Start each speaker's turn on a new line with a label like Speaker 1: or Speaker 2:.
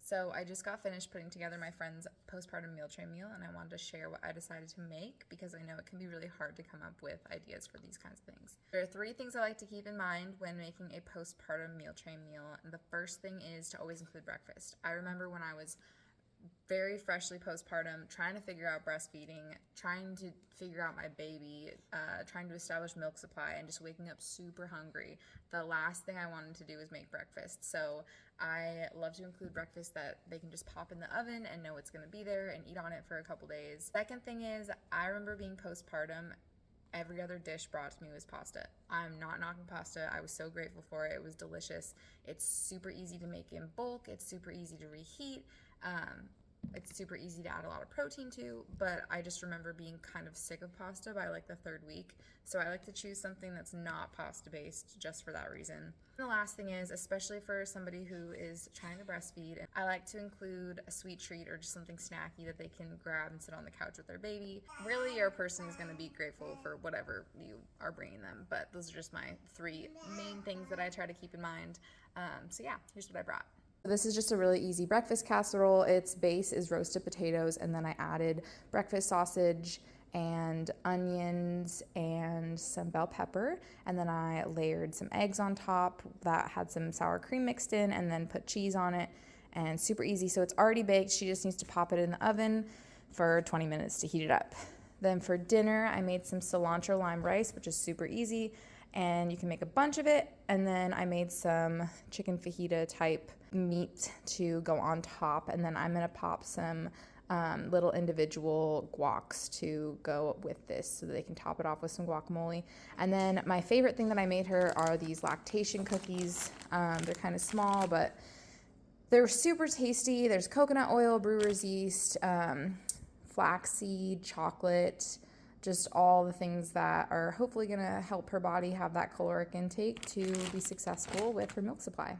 Speaker 1: So I just got finished putting together my friend's postpartum meal tray meal, and I wanted to share what I decided to make because I know it can be really hard to come up with ideas for these kinds of things. There are 3 things I like to keep in mind when making a postpartum meal tray meal, and the first thing is to always include breakfast. I remember when I was very freshly postpartum, trying to figure out breastfeeding, trying to figure out my baby, trying to establish milk supply, and just waking up super hungry. The last thing I wanted to do was make breakfast. So I love to include breakfast that they can just pop in the oven and know it's going to be there and eat on it for a couple days. Second thing is, I remember being postpartum, every other dish brought to me was pasta. I'm not knocking pasta. I was so grateful for it. It was delicious. It's super easy to make in bulk. It's super easy to reheat. It's super easy to add a lot of protein to, but I just remember being kind of sick of pasta by like the 3rd week. So I like to choose something that's not pasta based just for that reason. And the last thing is, especially for somebody who is trying to breastfeed, I like to include a sweet treat or just something snacky that they can grab and sit on the couch with their baby. Really, your person is going to be grateful for whatever you are bringing them, but those are just my 3 main things that I try to keep in mind. So yeah, here's what I brought. This is just a really easy breakfast casserole. Its base is roasted potatoes, and then I added breakfast sausage and onions and some bell pepper, and then I layered some eggs on top that had some sour cream mixed in, and then put cheese on it, and super easy. So it's already baked. She just needs to pop it in the oven for 20 minutes to heat it up. Then for dinner, I made some cilantro lime rice, which is super easy, and you can make a bunch of it. And then I made some chicken fajita type meat to go on top, and then I'm gonna pop some little individual guacs to go with this so that they can top it off with some guacamole. And then my favorite thing that I made her are these lactation cookies. They're kind of small, but they're super tasty. There's coconut oil, brewer's yeast, flaxseed, chocolate, just all the things that are hopefully going to help her body have that caloric intake to be successful with her milk supply.